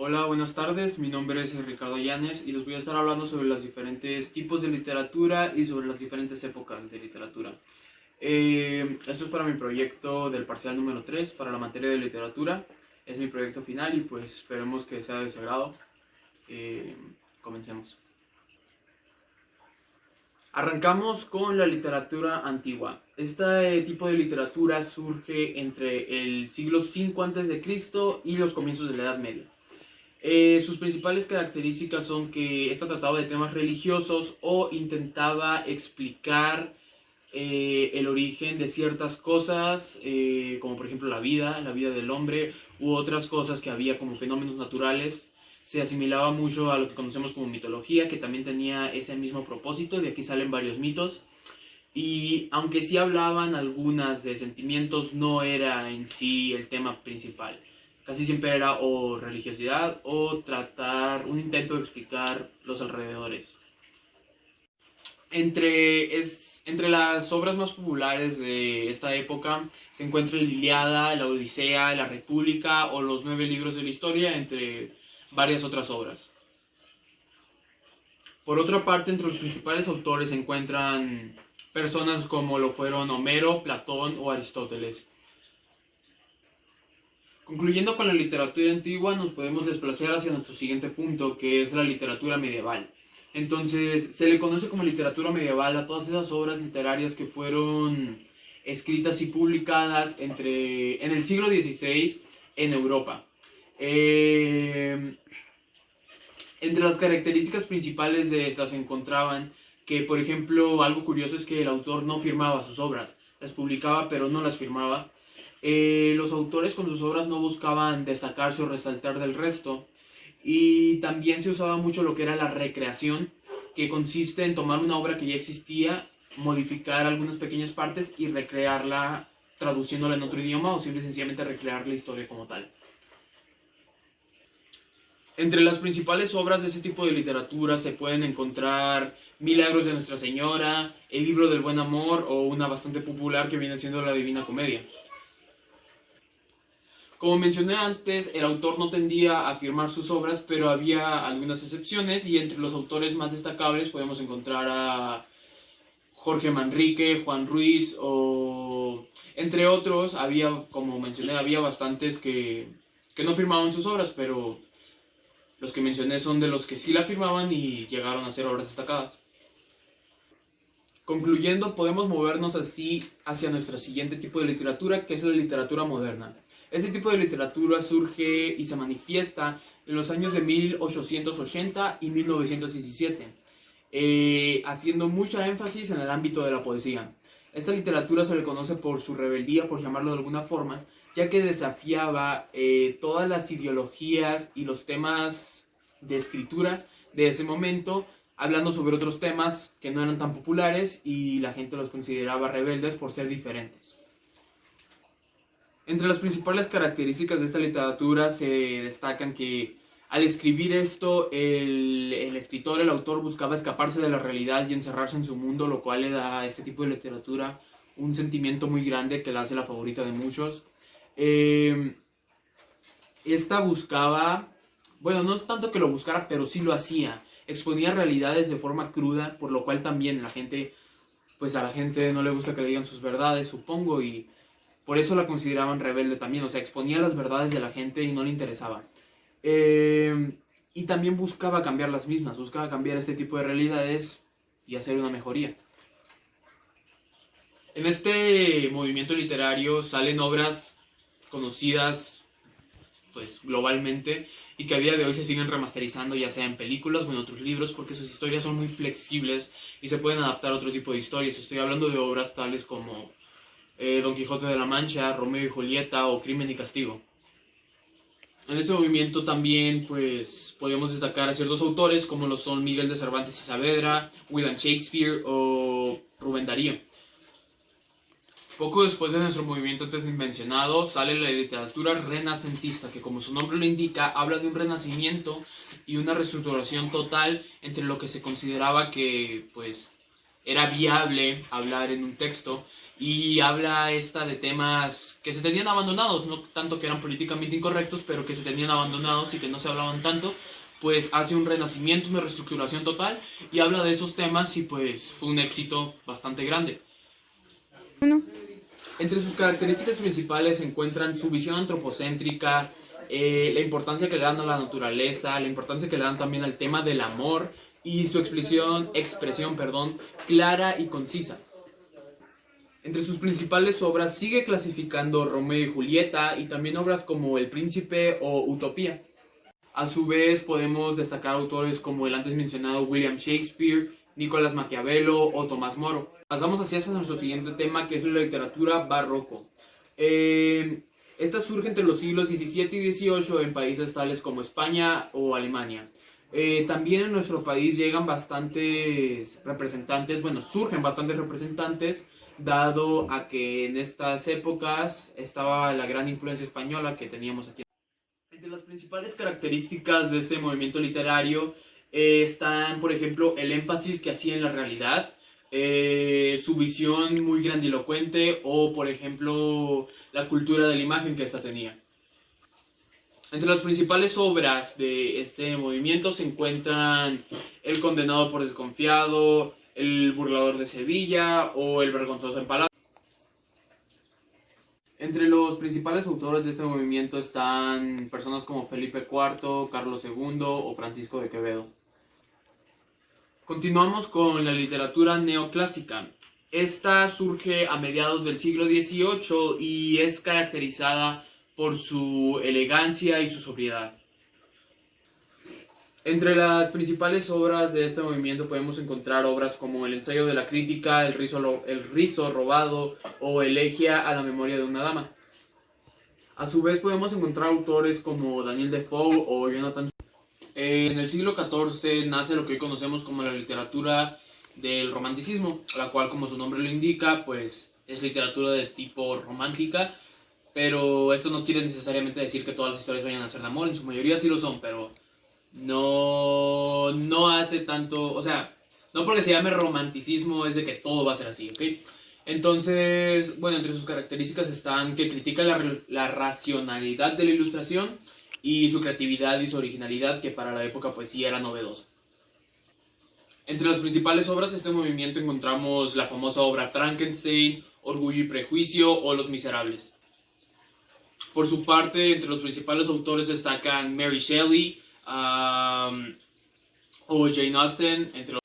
Hola, buenas tardes. Mi nombre es Ricardo Llanes y les voy a estar hablando sobre los diferentes tipos de literatura y sobre las diferentes épocas de literatura. Esto es para mi proyecto del parcial número 3 para la materia de literatura. Es mi proyecto final y pues esperemos que sea de su agrado. Eh, Comencemos. Arrancamos con la literatura antigua. Este tipo de literatura surge entre el siglo V a.C. y los comienzos de la Edad Media. Sus principales características son que esta trataba de temas religiosos o intentaba explicar el origen de ciertas cosas, como por ejemplo la vida del hombre, u otras cosas que había como fenómenos naturales. Se asimilaba mucho a lo que conocemos como mitología, que también tenía ese mismo propósito. De aquí salen varios mitos. Y aunque sí hablaban algunas de sentimientos, no era en sí el tema principal. Casi siempre era o religiosidad o tratar un intento de explicar los alrededores. Entre las obras más populares de esta época se encuentra la Ilíada, la Odisea, la República o los 9 libros de la historia, entre varias otras obras. Por otra parte, entre los principales autores se encuentran personas como lo fueron Homero, Platón o Aristóteles. Concluyendo con la literatura antigua, nos podemos desplazar hacia nuestro siguiente punto, que es la literatura medieval. Entonces, se le conoce como literatura medieval a todas esas obras literarias que fueron escritas y publicadas en el siglo XVI en Europa. Entre las características principales de estas se encontraban que, por ejemplo, algo curioso es que el autor no firmaba sus obras, las publicaba pero no las firmaba. Los autores con sus obras no buscaban destacarse o resaltar del resto, y también se usaba mucho lo que era la recreación, que consiste en tomar una obra que ya existía, modificar algunas pequeñas partes y recrearla traduciéndola en otro idioma, o simple y sencillamente recrear la historia como tal. Entre las principales obras de este tipo de literatura se pueden encontrar Milagros de Nuestra Señora, El Libro del Buen Amor o una bastante popular que viene siendo la Divina Comedia. Como mencioné antes, el autor no tendía a firmar sus obras, pero había algunas excepciones, y entre los autores más destacables podemos encontrar a Jorge Manrique, Juan Ruiz o entre otros. Como mencioné, había bastantes que no firmaban sus obras, pero los que mencioné son de los que sí la firmaban y llegaron a ser obras destacadas. Concluyendo, podemos movernos así hacia nuestro siguiente tipo de literatura, que es la literatura moderna. Este tipo de literatura surge y se manifiesta en los años de 1880 y 1917, haciendo mucha énfasis en el ámbito de la poesía. Esta literatura se le conoce por su rebeldía, por llamarlo de alguna forma, ya que desafiaba todas las ideologías y los temas de escritura de ese momento, hablando sobre otros temas que no eran tan populares y la gente los consideraba rebeldes por ser diferentes. Entre las principales características de esta literatura se destacan que al escribir esto, el escritor, el autor, buscaba escaparse de la realidad y encerrarse en su mundo, lo cual le da a este tipo de literatura un sentimiento muy grande que la hace la favorita de muchos. Esta buscaba, bueno, no es tanto que lo buscara, pero sí lo hacía. Exponía realidades de forma cruda, por lo cual también a la gente no le gusta que le digan sus verdades, supongo, y por eso la consideraban rebelde también. O sea, exponía las verdades de la gente y no le interesaba. Y también buscaba cambiar las mismas, buscaba cambiar este tipo de realidades y hacer una mejoría. En este movimiento literario salen obras conocidas pues globalmente y que a día de hoy se siguen remasterizando, ya sea en películas o en otros libros, porque sus historias son muy flexibles y se pueden adaptar a otro tipo de historias. Estoy hablando de obras tales como Don Quijote de la Mancha, Romeo y Julieta o Crimen y Castigo. En este movimiento también pues podemos destacar a ciertos autores como lo son Miguel de Cervantes y Saavedra, William Shakespeare o Rubén Darío. Poco después de nuestro movimiento antes mencionado sale la literatura renacentista, que como su nombre lo indica, habla de un renacimiento y una reestructuración total entre lo que se consideraba que pues era viable hablar en un texto, y habla esta de temas que se tenían abandonados, no tanto que eran políticamente incorrectos, pero que se tenían abandonados y que no se hablaban tanto. Pues hace un renacimiento, una reestructuración total, y habla de esos temas, y pues fue un éxito bastante grande. Entre sus características principales se encuentran su visión antropocéntrica, la importancia que le dan a la naturaleza, la importancia que le dan también al tema del amor, y su expresión, clara y concisa. Entre sus principales obras sigue clasificando Romeo y Julieta, y también obras como El Príncipe o Utopía. A su vez podemos destacar autores como el antes mencionado William Shakespeare, Nicolás Maquiavelo o Tomás Moro. Pasamos hacia nuestro siguiente tema, que es la literatura barroco. Esta surge entre los siglos XVII y XVIII en países tales como España o Alemania. También en nuestro país llegan bastantes representantes, surgen bastantes representantes, dado a que en estas épocas estaba la gran influencia española que teníamos aquí. Entre las principales características de este movimiento literario están, por ejemplo, el énfasis que hacía en la realidad, su visión muy grandilocuente, o, por ejemplo, la cultura de la imagen que ésta tenía. Entre las principales obras de este movimiento se encuentran El condenado por desconfiado, El burlador de Sevilla o El vergonzoso en Palacio. Entre los principales autores de este movimiento están personas como Felipe IV, Carlos II o Francisco de Quevedo. Continuamos con la literatura neoclásica. Esta surge a mediados del siglo XVIII y es caracterizada por su elegancia y su sobriedad. Entre las principales obras de este movimiento podemos encontrar obras como El ensayo de la crítica, El rizo robado o Elegia a la memoria de una dama. A su vez podemos encontrar autores como Daniel Defoe o Jonathan Swift. En el siglo XIV nace lo que hoy conocemos como la literatura del romanticismo, la cual, como su nombre lo indica, pues es literatura de tipo romántica, pero esto no quiere necesariamente decir que todas las historias vayan a ser de amor. En su mayoría sí lo son, pero no hace tanto, o sea, no porque se llame romanticismo es de que todo va a ser así, ¿ok? Entonces, entre sus características están que critica la racionalidad de la ilustración y su creatividad y su originalidad, que para la época pues sí era novedosa. Entre las principales obras de este movimiento encontramos la famosa obra Frankenstein, Orgullo y Prejuicio o Los Miserables. Por su parte, entre los principales autores destacan Mary Shelley o Jane Austen, entre otros.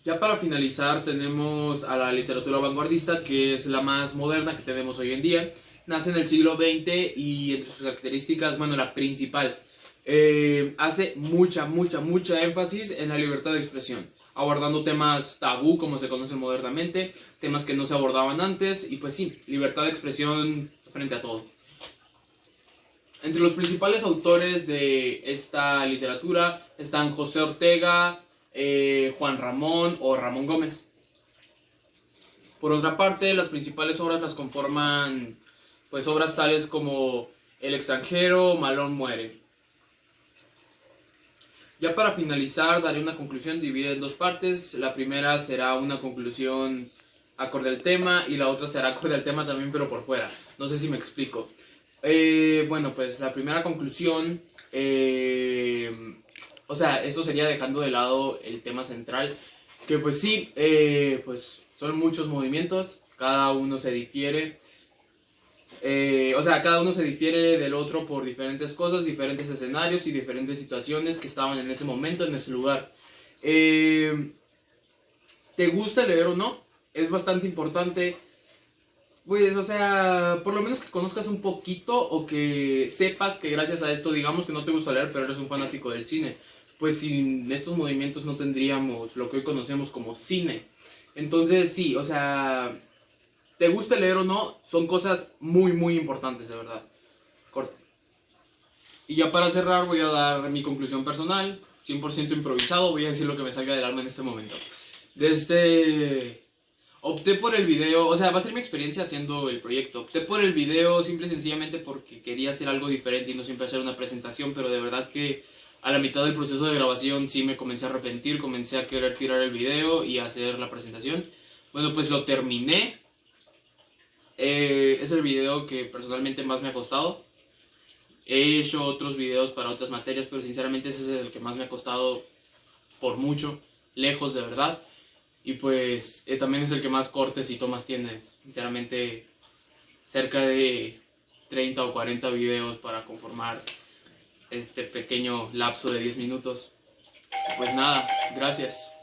Ya para finalizar tenemos a la literatura vanguardista, que es la más moderna que tenemos hoy en día. Nace en el siglo XX y entre sus características, la principal, hace mucha énfasis en la libertad de expresión, abordando temas tabú, como se conocen modernamente, temas que no se abordaban antes, y pues sí, libertad de expresión frente a todo. Entre los principales autores de esta literatura están José Ortega, Juan Ramón o Ramón Gómez. Por otra parte, las principales obras las conforman pues obras tales como El extranjero, Malón muere. Ya para finalizar daré una conclusión dividida en dos partes. La primera será una conclusión acorde al tema y la otra será acorde al tema también, pero por fuera. No sé si me explico. Pues la primera conclusión, esto sería dejando de lado el tema central, que pues sí, pues son muchos movimientos, cada uno se difiere, cada uno se difiere del otro por diferentes cosas, diferentes escenarios y diferentes situaciones que estaban en ese momento, en ese lugar. ¿Te gusta leer o no? Es bastante importante. Pues, por lo menos que conozcas un poquito o que sepas que gracias a esto, digamos que no te gusta leer, pero eres un fanático del cine. Pues sin estos movimientos no tendríamos lo que hoy conocemos como cine. Entonces, sí, te guste leer o no, son cosas muy importantes, de verdad. Corta. Y ya para cerrar voy a dar mi conclusión personal, 100% improvisado, voy a decir lo que me salga del alma en este momento. Opté por el video, va a ser mi experiencia haciendo el proyecto. Opté por el video simple y sencillamente porque quería hacer algo diferente y no siempre hacer una presentación, pero de verdad que a la mitad del proceso de grabación sí me comencé a arrepentir, comencé a querer tirar el video y hacer la presentación. Bueno, pues lo terminé. Es el video que personalmente más me ha costado. He hecho otros videos para otras materias, pero sinceramente ese es el que más me ha costado por mucho, lejos de verdad. Y pues también es el que más cortes y tomas tiene. Sinceramente, cerca de 30 o 40 videos para conformar este pequeño lapso de 10 minutos. Pues nada, gracias.